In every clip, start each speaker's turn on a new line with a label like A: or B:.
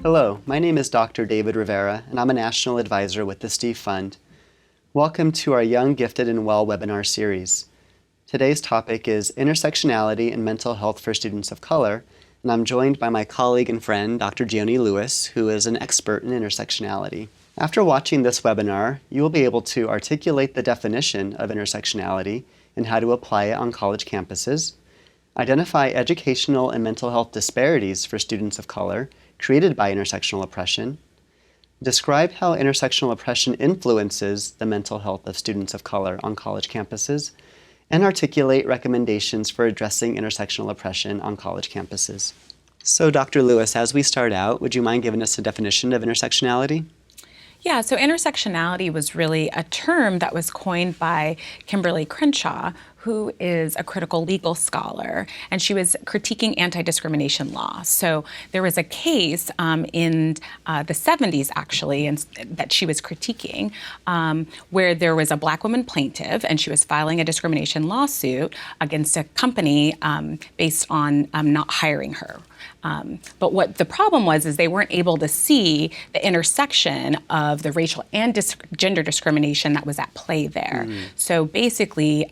A: Hello, my name is Dr. David Rivera, and I'm a National Advisor with the Steve Fund. Welcome to our Young, Gifted, and Well webinar series. Today's topic is Intersectionality and Mental Health for Students of Color, and I'm joined by my colleague and friend, Dr. Jioni Lewis, who is an expert in intersectionality. After watching this webinar, you will be able to articulate the definition of intersectionality and how to apply it on college campuses, identify educational and mental health disparities for students of color created by intersectional oppression, describe how intersectional oppression influences the mental health of students of color on college campuses, and articulate recommendations for addressing intersectional oppression on college campuses. So, Dr. Lewis, as we start out, would you mind giving us a definition of intersectionality?
B: Yeah, so intersectionality was really a term that was coined by Kimberly Crenshaw, who is a critical legal scholar, and she was critiquing anti-discrimination law. So there was a case in the 70s, actually, that she was critiquing, where there was a Black woman plaintiff, and she was filing a discrimination lawsuit against a company based on not hiring her. But what the problem was is they weren't able to see the intersection of the racial and gender discrimination that was at play there. So basically,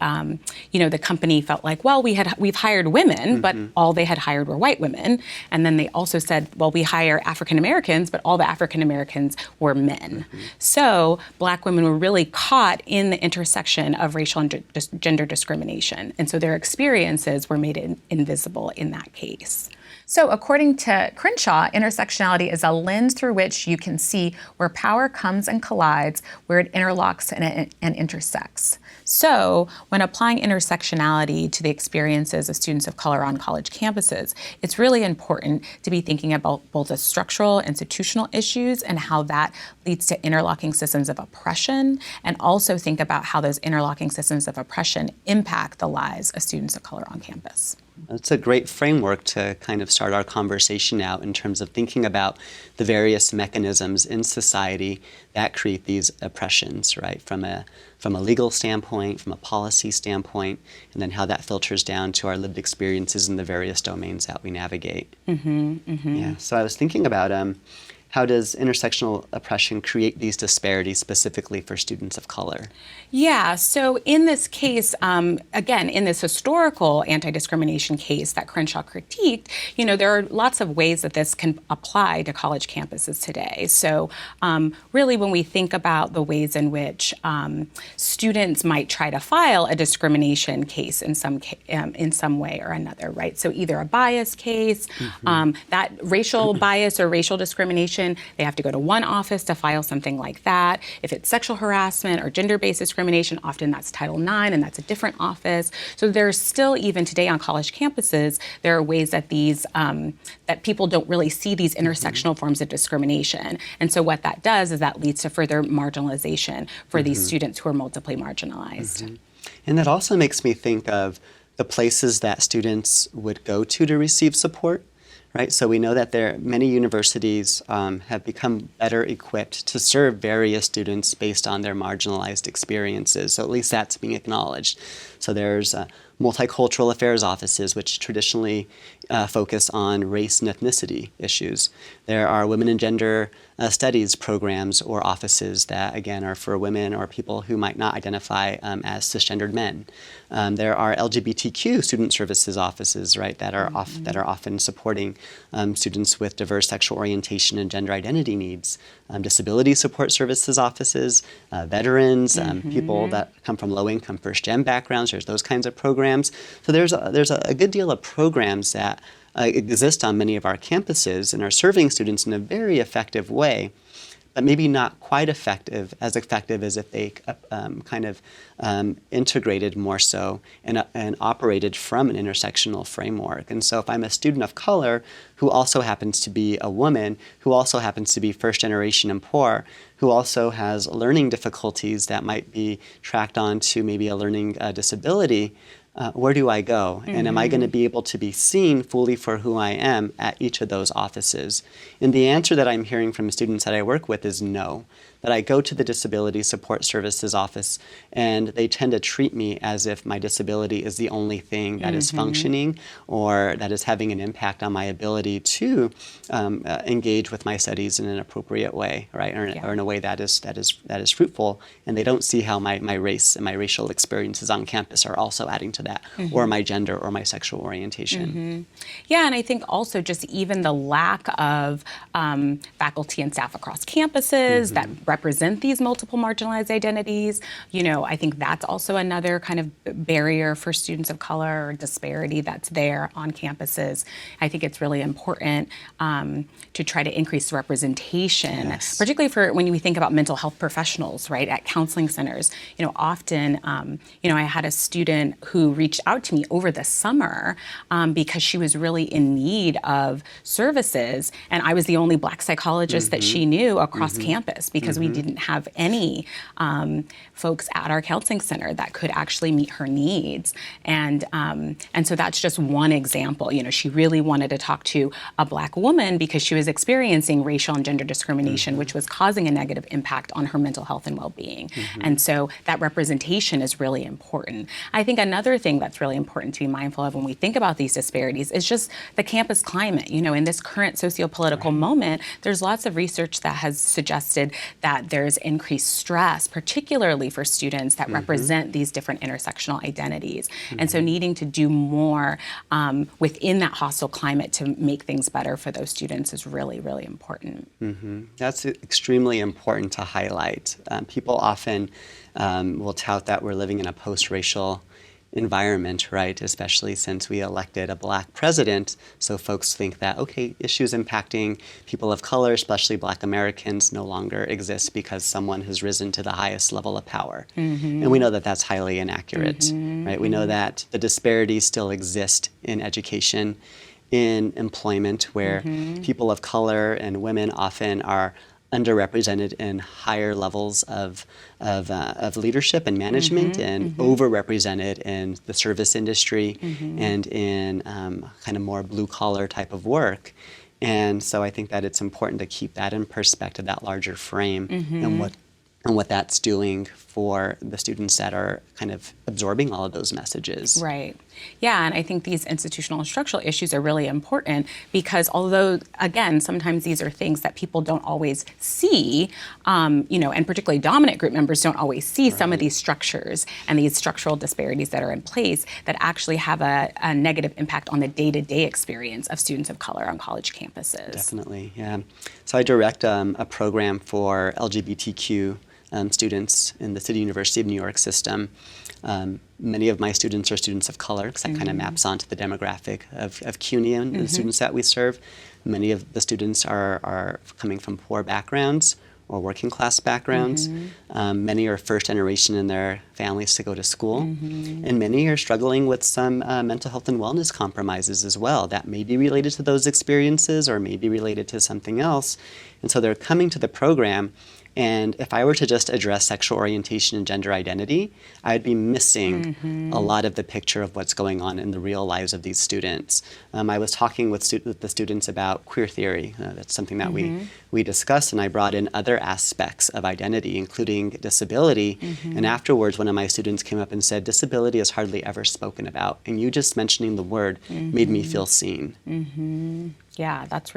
B: the company felt like, well, we've hired women, but all they had hired were white women. And then they also said, well, we hire African Americans, but all the African Americans were men. So Black women were really caught in the intersection of racial and gender discrimination. And so their experiences were made invisible in that case.
C: So according to Crenshaw, intersectionality is a lens through which you can see where power comes and collides, where it interlocks and intersects. So when applying intersectionality to the experiences of students of color on college campuses, it's really important to be thinking about both the structural, institutional issues and how that leads to interlocking systems of oppression, and also think about how those interlocking systems of oppression impact the lives of students of color on campus.
A: It's a great framework to kind of start our conversation out in terms of thinking about the various mechanisms in society that create these oppressions, right? From a legal standpoint, from a policy standpoint, and then how that filters down to our lived experiences in the various domains that we navigate. Yeah. So I was thinking about how does intersectional oppression create these disparities specifically for students of color?
B: Yeah, so in this case, again, in this historical anti-discrimination case that Crenshaw critiqued, there are lots of ways that this can apply to college campuses today. So really, when we think about the ways in which students might try to file a discrimination case in some way or another, right? So either a bias case, that racial bias or racial discrimination, they have to go to one office to file something like that. If it's sexual harassment or gender-based discrimination, often that's Title IX, and that's a different office. So there's still, even today on college campuses, there are ways that that people don't really see these intersectional forms of discrimination. And so what that does is that leads to further marginalization for these students who are multiply marginalized.
A: And that also makes me think of the places that students would go to receive support. Right, so we know that many universities have become better equipped to serve various students based on their marginalized experiences. So at least that's being acknowledged. So there's multicultural affairs offices, which traditionally focus on race and ethnicity issues. There are women and gender studies programs or offices that, again, are for women or people who might not identify as cisgendered men. There are LGBTQ student services offices, right, that are often supporting students with diverse sexual orientation and gender identity needs. Disability support services offices, veterans, people that come from low-income first-gen backgrounds. There's those kinds of programs. So there's a good deal of programs that exist on many of our campuses and are serving students in a very effective way, but maybe not quite effective as if they integrated more so and operated from an intersectional framework. And so if I'm a student of color who also happens to be a woman, who also happens to be first generation and poor, who also has learning difficulties that might be tracked on to maybe a learning disability, where do I go? And am I going to be able to be seen fully for who I am at each of those offices? And the answer that I'm hearing from students that I work with is no. That I go to the Disability Support Services office and they tend to treat me as if my disability is the only thing that is functioning or that is having an impact on my ability to engage with my studies in an appropriate way, right? Or in a way that is fruitful. And they don't see how my race and my racial experiences on campus are also adding to that, or my gender or my sexual orientation.
B: Yeah, and I think also just even the lack of faculty and staff across campuses that represent these multiple marginalized identities. I think that's also another kind of barrier for students of color or disparity that's there on campuses. I think it's really important to try to increase representation, particularly for when we think about mental health professionals, right, at counseling centers. Often, I had a student who reached out to me over the summer because she was really in need of services, and I was the only Black psychologist that she knew across campus because we didn't have any folks at our counseling center that could actually meet her needs. And so that's just one example. She really wanted to talk to a Black woman because she was experiencing racial and gender discrimination, which was causing a negative impact on her mental health and well-being. And so that representation is really important. I think another thing that's really important to be mindful of when we think about these disparities is just the campus climate. In this current socio-political moment, there's lots of research that has suggested that there's increased stress, particularly for students that represent these different intersectional identities. And so needing to do more within that hostile climate to make things better for those students is really, really important.
A: That's extremely important to highlight. People often will tout that we're living in a post-racial environment, right? Especially since we elected a Black president. So folks think that, okay, issues impacting people of color, especially Black Americans, no longer exist because someone has risen to the highest level of power. And we know that that's highly inaccurate, right? We know that the disparities still exist in education, in employment, where people of color and women often are underrepresented in higher levels of leadership and management, and overrepresented in the service industry and in kind of more blue-collar type of work. And so I think that it's important to keep that in perspective, that larger frame, and what that's doing for the students that are kind of absorbing all of those messages.
B: Right. Yeah, and I think these institutional and structural issues are really important because although, again, sometimes these are things that people don't always see, and particularly dominant group members don't always see some of these structures and these structural disparities that are in place that actually have a negative impact on the day-to-day experience of students of color on college campuses.
A: Definitely, yeah. So I direct a program for LGBTQ students in the City University of New York system. Many of my students are students of color because that kind of maps onto the demographic of CUNY and the students that we serve. Many of the students are coming from poor backgrounds or working class backgrounds. Many are first generation in their families to go to school. And many are struggling with some mental health and wellness compromises as well that may be related to those experiences or may be related to something else. And so they're coming to the program. And if I were to just address sexual orientation and gender identity, I'd be missing a lot of the picture of what's going on in the real lives of these students. I was talking with the students about queer theory. That's something that we discussed, and I brought in other aspects of identity, including disability. And afterwards, one of my students came up and said, disability is hardly ever spoken about, and you just mentioning the word made me feel seen.
B: Yeah, that's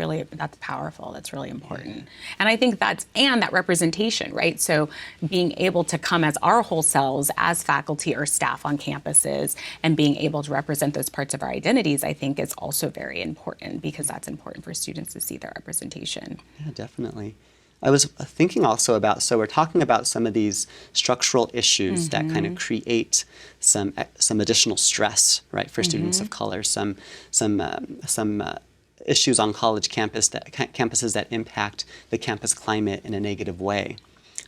B: powerful. That's really important. And I think that representation, right? So being able to come as our whole selves as faculty or staff on campuses and being able to represent those parts of our identities, I think is also very important because that's important for students to see their representation.
A: Yeah, definitely. I was thinking also about, so we're talking about some of these structural issues that kind of create some additional stress, right, for students of color, some issues on college campuses that impact the campus climate in a negative way.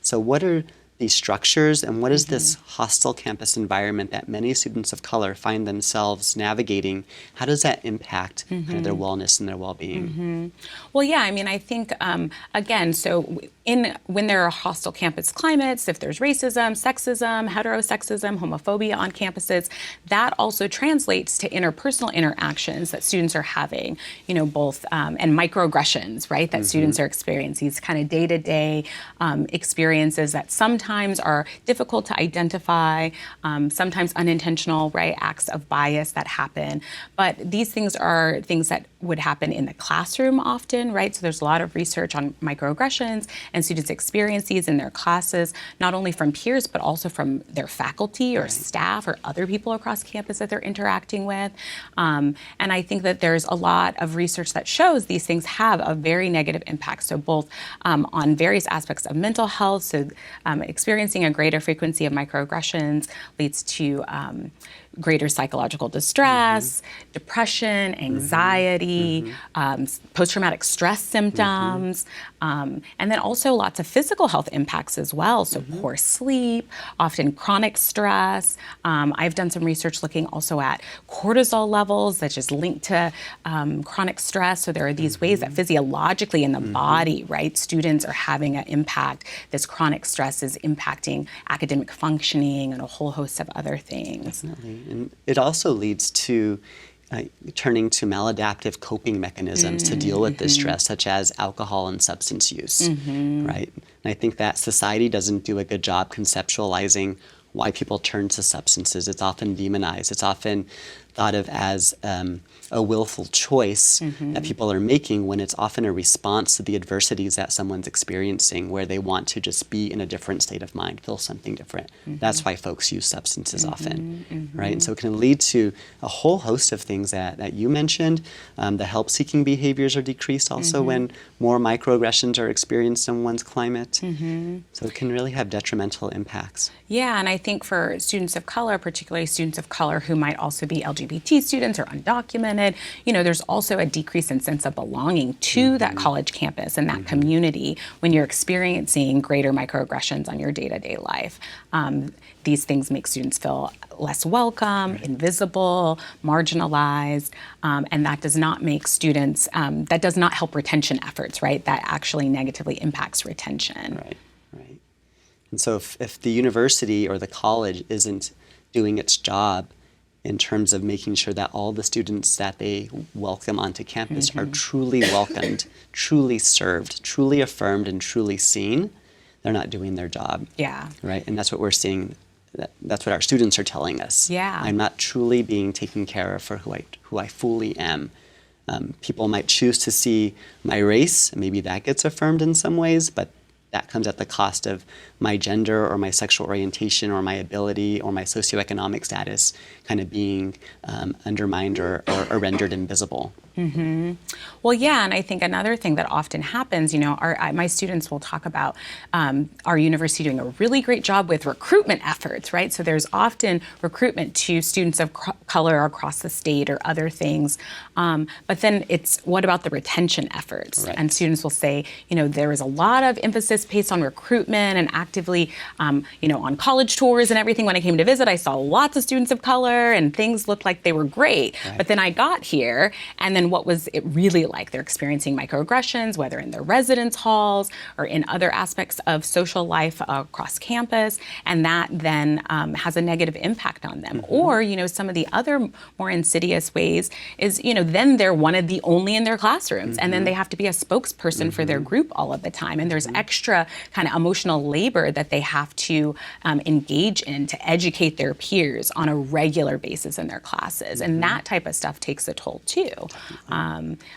A: So what are these structures and what is this hostile campus environment that many students of color find themselves navigating? How does that impact kind of their wellness and their well-being?
B: Well, yeah, I mean, I think, again, so when there are hostile campus climates, if there's racism, sexism, heterosexism, homophobia on campuses, that also translates to interpersonal interactions that students are having, both, and microaggressions, right, that students are experiencing, these kind of day-to-day experiences that sometimes are difficult to identify, sometimes unintentional, right, acts of bias that happen. But these things are things that would happen in the classroom often, right? So there's a lot of research on microaggressions, and students experience these in their classes, not only from peers, but also from their faculty or staff or other people across campus that they're interacting with. And I think that there's a lot of research that shows these things have a very negative impact. So both on various aspects of mental health, so experiencing a greater frequency of microaggressions leads to greater psychological distress, depression, anxiety, post-traumatic stress symptoms, and then also lots of physical health impacts as well. So poor sleep, often chronic stress. I've done some research looking also at cortisol levels that's just linked to chronic stress. So there are these ways that physiologically in the body, right, students are having an impact. This chronic stress is impacting academic functioning and a whole host of other things.
A: Definitely. And it also leads to turning to maladaptive coping mechanisms to deal with this stress, such as alcohol and substance use, right? And I think that society doesn't do a good job conceptualizing why people turn to substances. It's often demonized. It's often thought of as a willful choice that people are making when it's often a response to the adversities that someone's experiencing, where they want to just be in a different state of mind, feel something different. That's why folks use substances often, right? And so it can lead to a whole host of things that you mentioned. The help-seeking behaviors are decreased also when more microaggressions are experienced in one's climate. So it can really have detrimental impacts.
B: Yeah, and I think for students of color, particularly students of color who might also be LGBT students or undocumented, there's also a decrease in sense of belonging to that college campus and that community when you're experiencing greater microaggressions on your day-to-day life. These things make students feel less welcome, invisible, marginalized, and that does not make students, that does not help retention efforts, right? That actually negatively impacts retention.
A: Right. And so if the university or the college isn't doing its job in terms of making sure that all the students that they welcome onto campus are truly welcomed, truly served, truly affirmed, and truly seen, they're not doing their job.
B: Yeah.
A: Right? And that's what we're seeing. That's what our students are telling us.
B: Yeah.
A: I'm not truly being taken care of for who I fully am. People might choose to see my race, and maybe that gets affirmed in some ways, but that comes at the cost of my gender or my sexual orientation or my ability or my socioeconomic status kind of being undermined or rendered invisible.
B: Well, yeah, and I think another thing that often happens, my students will talk about our university doing a really great job with recruitment efforts, right? So there's often recruitment to students of color across the state or other things. But then it's, what about the retention efforts?
A: Right.
B: And students will say, there is a lot of emphasis placed on recruitment and actively, on college tours and everything. When I came to visit, I saw lots of students of color and things looked like they were great.
A: Right.
B: But then I got here, and then what was it really like? They're experiencing microaggressions, whether in their residence halls or in other aspects of social life across campus, and that then has a negative impact on them. Or, some of the other more insidious ways is, then they're one of the only in their classrooms, and then they have to be a spokesperson for their group all of the time, and there's extra kind of emotional labor that they have to engage in to educate their peers on a regular basis in their classes, and that type of stuff takes a toll too.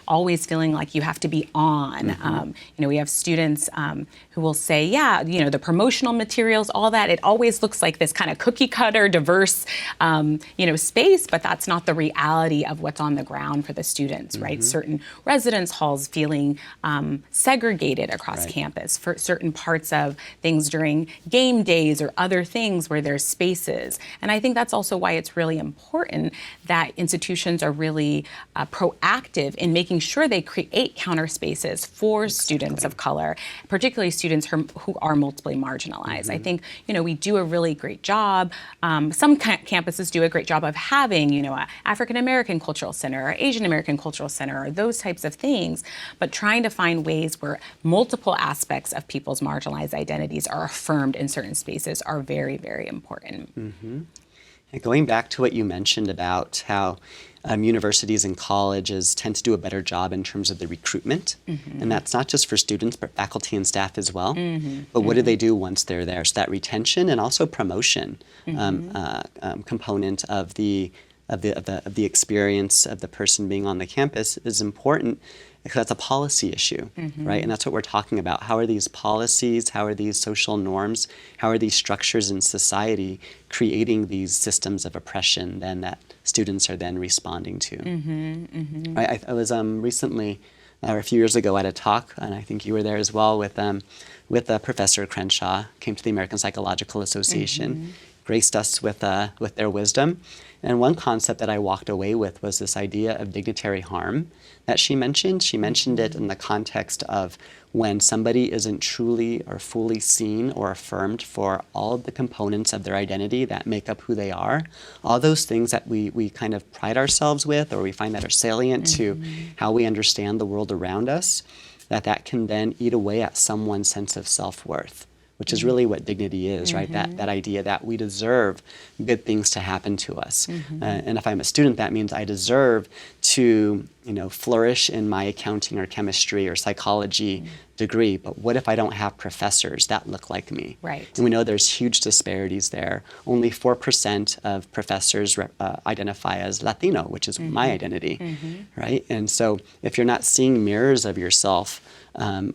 B: Always feeling like you have to be on. We have students who will say, the promotional materials, all that, it always looks like this kind of cookie cutter, diverse, space, but that's not the reality of what's on the ground for the students, right? Certain residence halls feeling segregated across campus for certain parts of things during game days or other things where there's spaces. And I think that's also why it's really important that institutions are really proactive active in making sure they create counter spaces for students of color, particularly students who are multiply marginalized. I think, we do a really great job. Some campuses do a great job of having, a African American cultural center or Asian American cultural center or those types of things, but trying to find ways where multiple aspects of people's marginalized identities are affirmed in certain spaces are very, very important.
A: And going back to what you mentioned about how universities and colleges tend to do a better job in terms of the recruitment, and that's not just for students, but faculty and staff as well. But what do they do once they're there? So that retention and also promotion component of the experience of the person being on the campus is important, because that's a policy issue, right? And that's what we're talking about. How are these policies, how are these social norms, how are these structures in society creating these systems of oppression then that students are then responding to? I was recently, or a few years ago, at a talk, and I think you were there as well, with Professor Crenshaw, came to the American Psychological Association, graced us with their wisdom. And one concept that I walked away with was this idea of dignitary harm that she mentioned. She mentioned it in the context of when somebody isn't truly or fully seen or affirmed for all of the components of their identity that make up who they are, all those things that we kind of pride ourselves with, or we find that are salient to how we understand the world around us, that can then eat away at someone's sense of self-worth, which is really what dignity is, right? That idea that we deserve good things to happen to us. And if I'm a student, that means I deserve to, flourish in my accounting or chemistry or psychology degree. But what if I don't have professors that look like me?
B: Right.
A: And we know there's huge disparities there. Only 4% of professors identify as Latino, which is my identity, right? And so if you're not seeing mirrors of yourself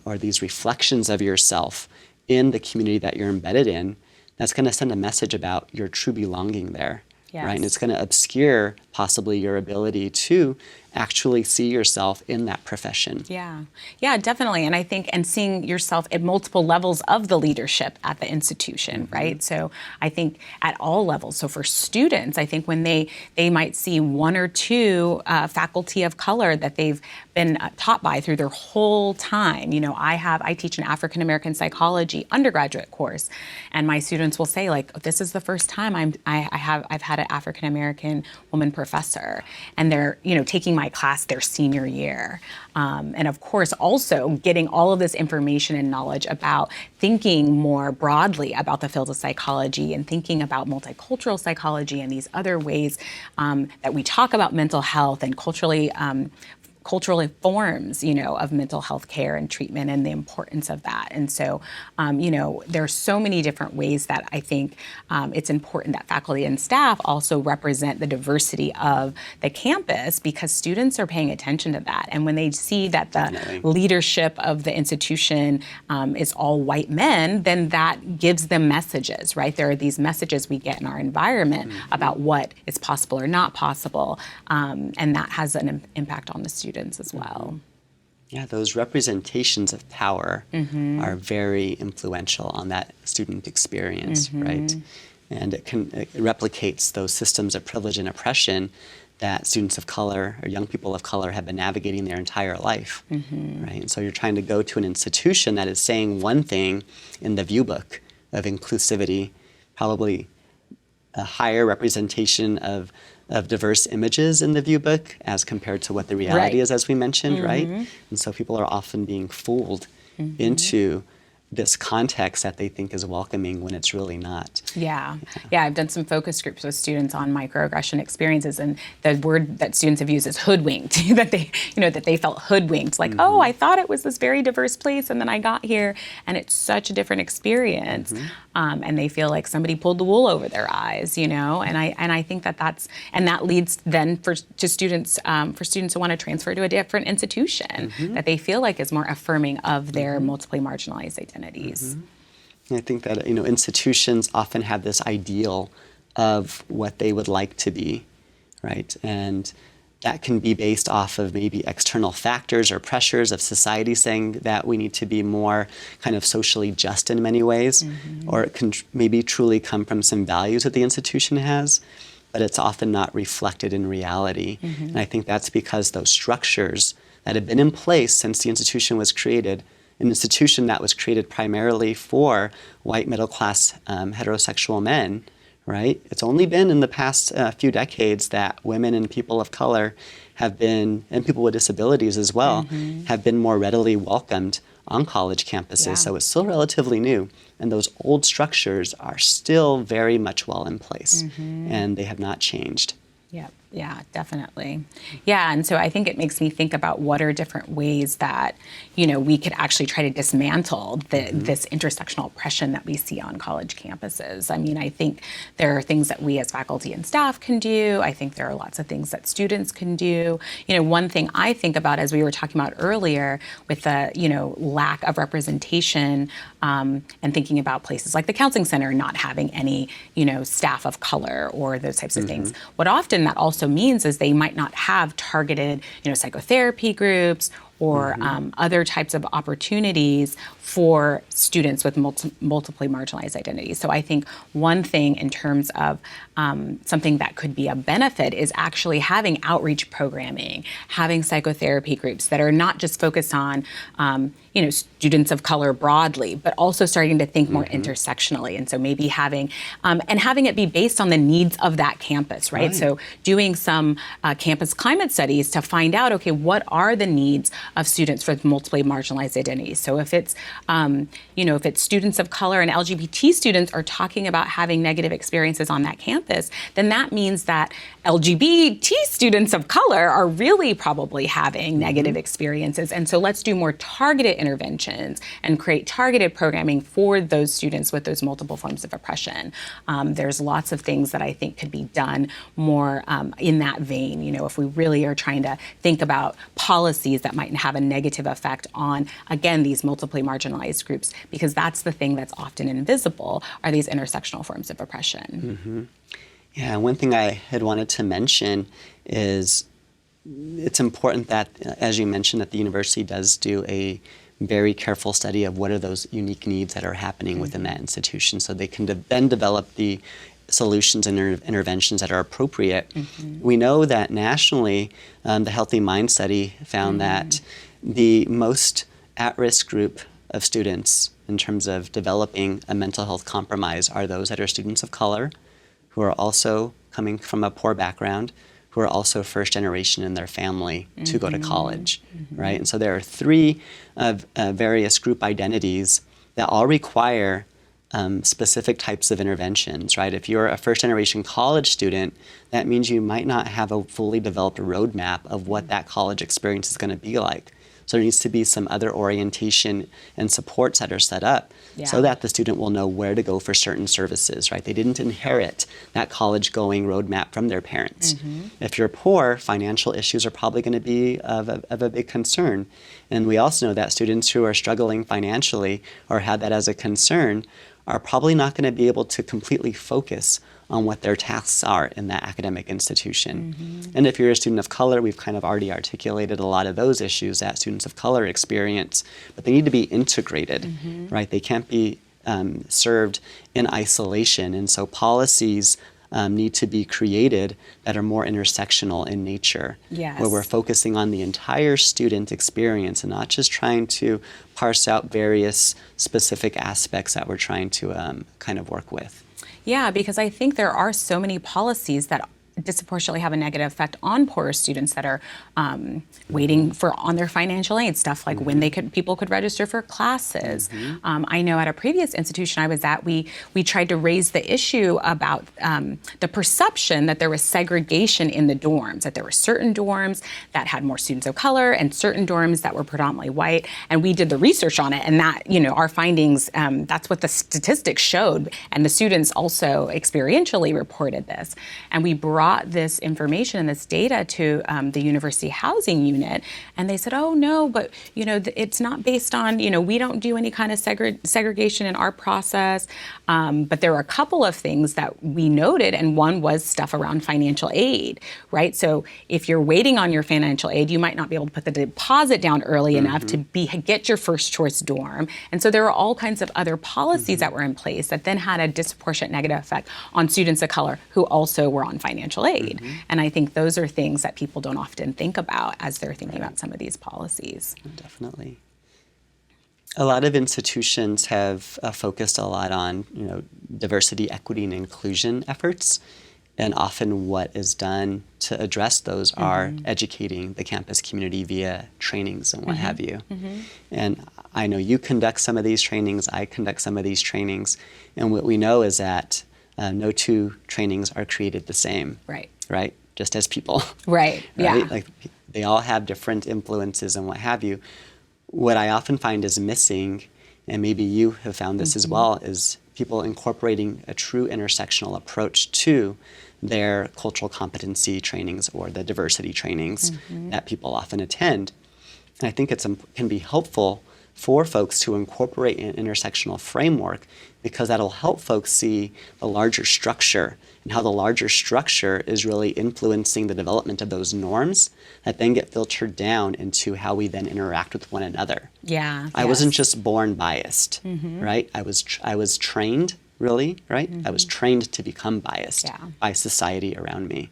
A: or these reflections of yourself in the community that you're embedded in, that's going to send a message about your true belonging there, right? And it's going to obscure possibly your ability to actually see yourself in that profession.
B: Yeah, definitely. And I think, and seeing yourself at multiple levels of the leadership at the institution, right? So I think at all levels. So for students, I think when they might see one or two faculty of color that they've been taught by through their whole time. I teach an African American psychology undergraduate course, and my students will say, like, this is the first time I've had an African American woman professor, and they're taking my class their senior year. And of course, also getting all of this information and knowledge about thinking more broadly about the field of psychology and thinking about multicultural psychology and these other ways that we talk about mental health and cultural forms, of mental health care and treatment and the importance of that. And so, there are so many different ways that I think it's important that faculty and staff also represent the diversity of the campus, because students are paying attention to that. And when they see that the leadership of the institution is all white men, then that gives them messages, right? There are these messages we get in our environment about what is possible or not possible, and that has an impact on the students as well.
A: Yeah, those representations of power are very influential on that student experience, right? And it replicates those systems of privilege and oppression that students of color or young people of color have been navigating their entire life, right? And so you're trying to go to an institution that is saying one thing in the view book of inclusivity, probably a higher representation of diverse images in the view book as compared to what the reality is, as we mentioned, right? And so people are often being fooled into this context that they think is welcoming when it's really not.
B: Yeah, I've done some focus groups with students on microaggression experiences, and the word that students have used is hoodwinked, that they felt hoodwinked, like, oh, I thought it was this very diverse place, and then I got here, and it's such a different experience, and they feel like somebody pulled the wool over their eyes, and I think that leads then for students who want to transfer to a different institution that they feel like is more affirming of their multiply marginalized identities.
A: I think that institutions often have this ideal of what they would like to be, right? And that can be based off of maybe external factors or pressures of society saying that we need to be more kind of socially just in many ways, or it can maybe truly come from some values that the institution has. but it's often not reflected in reality. And I think that's because those structures that have been in place since the institution was created, an institution that was created primarily for white middle-class heterosexual men, right? It's only been in the past few decades that women and people of color have been, and people with disabilities as well, have been more readily welcomed on college campuses.
B: Yeah.
A: So it's still relatively new. And those old structures are still very much well in place, and they have not changed.
B: Yep. Yeah, definitely. Yeah, and so I think it makes me think about what are different ways that, we could actually try to dismantle this intersectional oppression that we see on college campuses. I mean, I think there are things that we as faculty and staff can do. I think there are lots of things that students can do. One thing I think about, as we were talking about earlier, with the, lack of representation, and thinking about places like the counseling center not having any, staff of color or those types of things. What often that also means is they might not have targeted, psychotherapy groups or other types of opportunities for students with multiply marginalized identities. So I think one thing in terms of something that could be a benefit is actually having outreach programming, having psychotherapy groups that are not just focused on, students of color broadly, but also starting to think more intersectionally. And so maybe having it be based on the needs of that campus, right? So doing some campus climate studies to find out, okay, what are the needs of students with multiply marginalized identities? So if it's, if it's students of color and LGBT students are talking about having negative experiences on that campus, then that means that LGBT students of color are really probably having negative experiences. And so let's do more targeted interventions and create targeted programming for those students with those multiple forms of oppression. There's lots of things that I think could be done more in that vein, if we really are trying to think about policies that might have a negative effect on, again, these multiply marginalized groups, because that's the thing that's often invisible, are these intersectional forms of oppression.
A: Yeah, one thing I had wanted to mention is it's important that, as you mentioned, that the university does do a very careful study of what are those unique needs that are happening within that institution, so they can then develop the solutions and interventions that are appropriate. We know that nationally, the Healthy Mind Study found that the most at-risk group of students in terms of developing a mental health compromise are those that are students of color, who are also coming from a poor background, who are also first generation in their family to go to college, right? And so there are three various group identities that all require specific types of interventions, right? If you're a first generation college student, that means you might not have a fully developed roadmap of what that college experience is going to be like. So there needs to be some other orientation and supports that are set up so that the student will know where to go for certain services, right? They didn't inherit that college-going roadmap from their parents. If you're poor, financial issues are probably going to be of a big concern. And we also know that students who are struggling financially or have that as a concern are probably not going to be able to completely focus on what their tasks are in that academic institution. And if you're a student of color, we've kind of already articulated a lot of those issues that students of color experience, but they need to be integrated, right? They can't be served in isolation. And so policies need to be created that are more intersectional in nature, where we're focusing on the entire student experience and not just trying to parse out various specific aspects that we're trying to kind of work with.
B: Yeah, because I think there are so many policies that disproportionately have a negative effect on poorer students that are waiting on their financial aid, stuff like when people could register for classes. I know at a previous institution I was at, we tried to raise the issue about the perception that there was segregation in the dorms, that there were certain dorms that had more students of color and certain dorms that were predominantly white. And we did the research on it, and that, our findings, that's what the statistics showed. And the students also experientially reported this. And we brought brought this information and this data to the university housing unit, and they said, oh no, but it's not based on, we don't do any kind of segregation in our process. But there were a couple of things that we noted, and one was stuff around financial aid, right? So if you're waiting on your financial aid, you might not be able to put the deposit down early enough to get your first choice dorm. And so there were all kinds of other policies that were in place that then had a disproportionate negative effect on students of color who also were on financial aid. And I think those are things that people don't often think about as they're thinking about some of these policies.
A: Definitely. A lot of institutions have focused a lot on, diversity, equity, and inclusion efforts. And often what is done to address those are educating the campus community via trainings and what have you. And I know you conduct some of these trainings, I conduct some of these trainings, and what we know is that no two trainings are created the same. Right? Just as people.
B: Right? Yeah.
A: Like they all have different influences and what have you. What I often find is missing, and maybe you have found this as well, is people incorporating a true intersectional approach to their cultural competency trainings or the diversity trainings that people often attend. And I think it can be helpful for folks to incorporate an intersectional framework because that'll help folks see the larger structure and how the larger structure is really influencing the development of those norms that then get filtered down into how we then interact with one another.
B: Yeah.
A: I wasn't just born biased, right? I was trained, really, right? I was trained to become biased by society around me.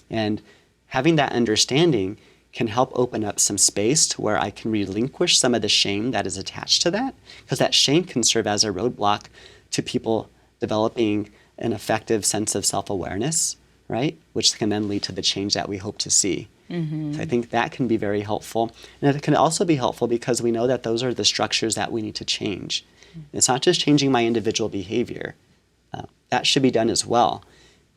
A: And having that understanding can help open up some space to where I can relinquish some of the shame that is attached to that, because that shame can serve as a roadblock to people developing an effective sense of self-awareness, right? Which can then lead to the change that we hope to see. So I think that can be very helpful. And it can also be helpful because we know that those are the structures that we need to change. It's not just changing my individual behavior. That should be done as well.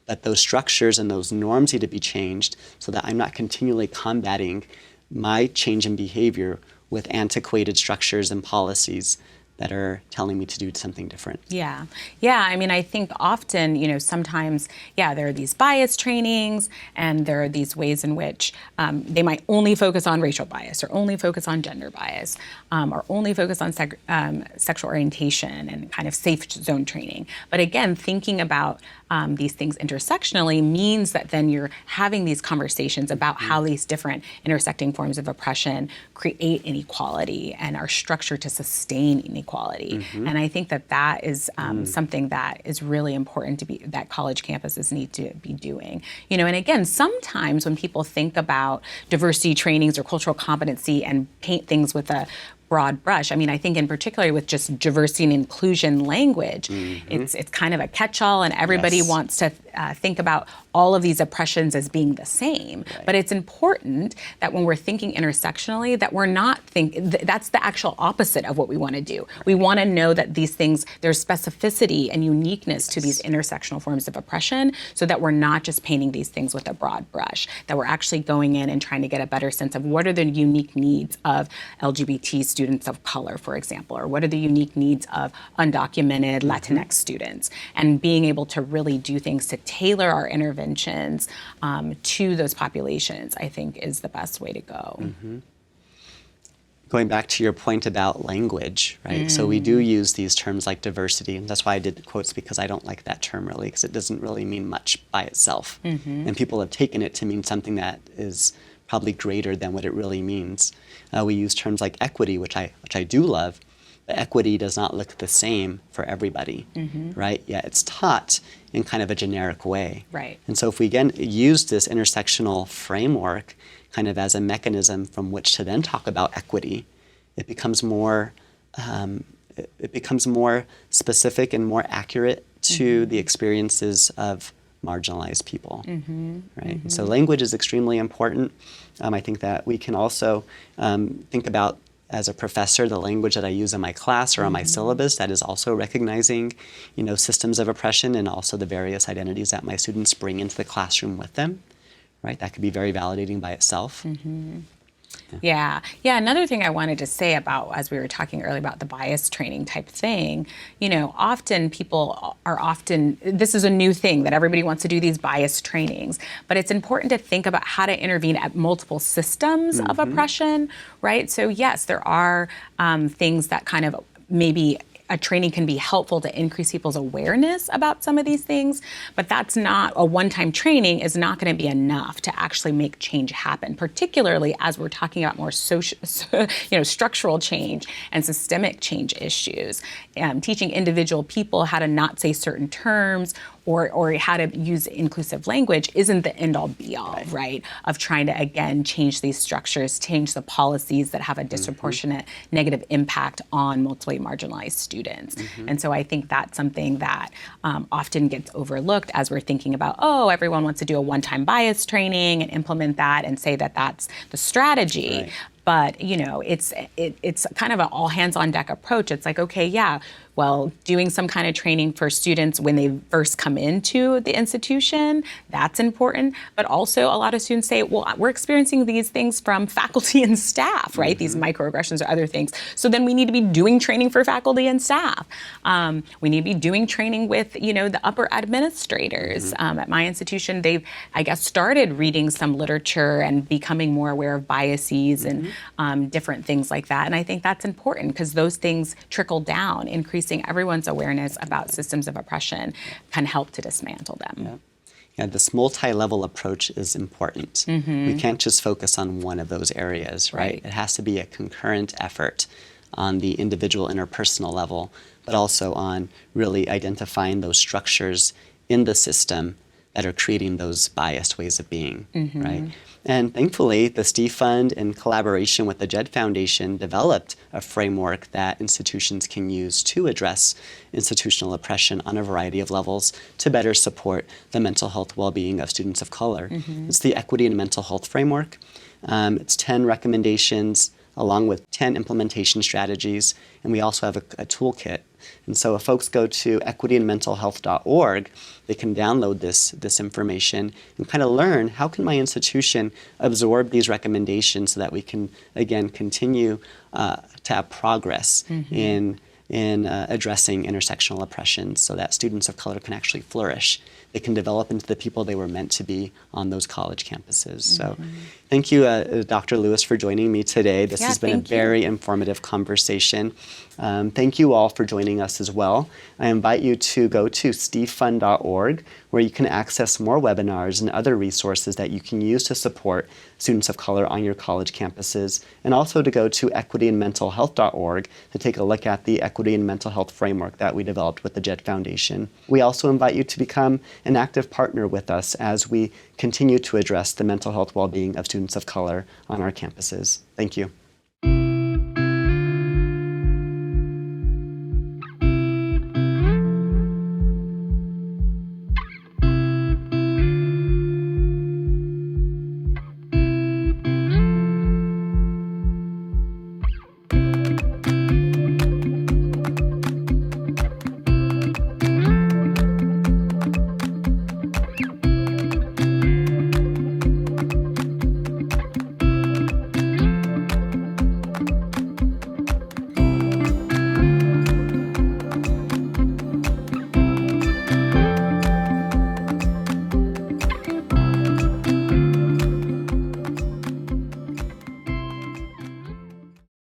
A: But those structures and those norms need to be changed so that I'm not continually combating my change in behavior with antiquated structures and policies that are telling me to do something different.
B: Yeah. I mean, I think often, sometimes, there are these bias trainings and there are these ways in which they might only focus on racial bias or only focus on gender bias or only focus on sexual orientation and kind of safe zone training. But again, thinking about these things intersectionally means that then you're having these conversations about how these different intersecting forms of oppression create inequality and are structured to sustain inequality. And I think that is something that is really important that college campuses need to be doing. And again, sometimes when people think about diversity trainings or cultural competency and paint things with a broad brush. I mean, I think in particular with just diversity and inclusion language, it's kind of a catch-all and everybody wants to think about all of these oppressions as being the same. Right. But it's important that when we're thinking intersectionally, that we're not that's the actual opposite of what we want to do. Right. We want to know that these things, there's specificity and uniqueness to these intersectional forms of oppression so that we're not just painting these things with a broad brush, that we're actually going in and trying to get a better sense of what are the unique needs of LGBT students of color, for example, or what are the unique needs of undocumented Latinx students, and being able to really do things to tailor our interventions to those populations, I think, is the best way to go. Going back to your point about language, right? So we do use these terms like diversity, and that's why I did the quotes, because I don't like that term really, because it doesn't really mean much by itself. And people have taken it to mean something that is probably greater than what it really means. We use terms like equity, which I do love, but equity does not look the same for everybody, right? Yeah, it's taught in kind of a generic way. Right. And so if we again use this intersectional framework kind of as a mechanism from which to then talk about equity, it becomes more specific and more accurate to the experiences of marginalized people, right? And so language is extremely important. I think that we can also think about, as a professor, the language that I use in my class or on my syllabus that is also recognizing, systems of oppression and also the various identities that my students bring into the classroom with them, right? That could be very validating by itself. Yeah. Yeah. Another thing I wanted to say about, as we were talking earlier about the bias training type thing, often people are this is a new thing that everybody wants to do these bias trainings, but it's important to think about how to intervene at multiple systems of oppression, right? So yes, there are things that kind of maybe a training can be helpful to increase people's awareness about some of these things, but that's not a one-time training is not going to be enough to actually make change happen, particularly as we're talking about more social, structural change and systemic change issues. Teaching individual people how to not say certain terms or how to use inclusive language isn't the end-all be-all, right? Of trying to, again, change these structures, change the policies that have a disproportionate negative impact on multiply marginalized students. And so I think that's something that often gets overlooked as we're thinking about, everyone wants to do a one-time bias training and implement that and say that that's the strategy.
A: Right.
B: But, it's kind of an all hands on deck approach. It's like, okay, yeah, well, doing some kind of training for students when they first come into the institution, that's important. But also a lot of students say, well, we're experiencing these things from faculty and staff, right? These microaggressions or other things. So then we need to be doing training for faculty and staff. We need to be doing training with, the upper administrators. At my institution, they've, I guess, started reading some literature and becoming more aware of biases and different things like that. And I think that's important because those things trickle down, increasing everyone's awareness about systems of oppression can help to dismantle them.
A: Yeah, this multi-level approach is important. We can't just focus on one of those areas, right? It has to be a concurrent effort on the individual interpersonal level, but also on really identifying those structures in the system that are creating those biased ways of being, right? And thankfully, the Steve Fund, in collaboration with the Jed Foundation, developed a framework that institutions can use to address institutional oppression on a variety of levels to better support the mental health well-being of students of color. It's the Equity and Mental Health Framework. It's 10 recommendations along with 10 implementation strategies, and we also have a toolkit. And so if folks go to equityandmentalhealth.org, they can download this information and kind of learn how can my institution absorb these recommendations so that we can, again, continue to have progress in addressing intersectional oppression so that students of color can actually flourish. They can develop into the people they were meant to be on those college campuses. So thank you, Dr. Lewis, for joining me today. This has been a very informative conversation. Thank you all for joining us as well. I invite you to go to stevefund.org, where you can access more webinars and other resources that you can use to support students of color on your college campuses, and also to go to equityandmentalhealth.org to take a look at the Equity and Mental Health Framework that we developed with the Jed Foundation. We also invite you to become an active partner with us as we continue to address the mental health well-being of students of color on our campuses. Thank you.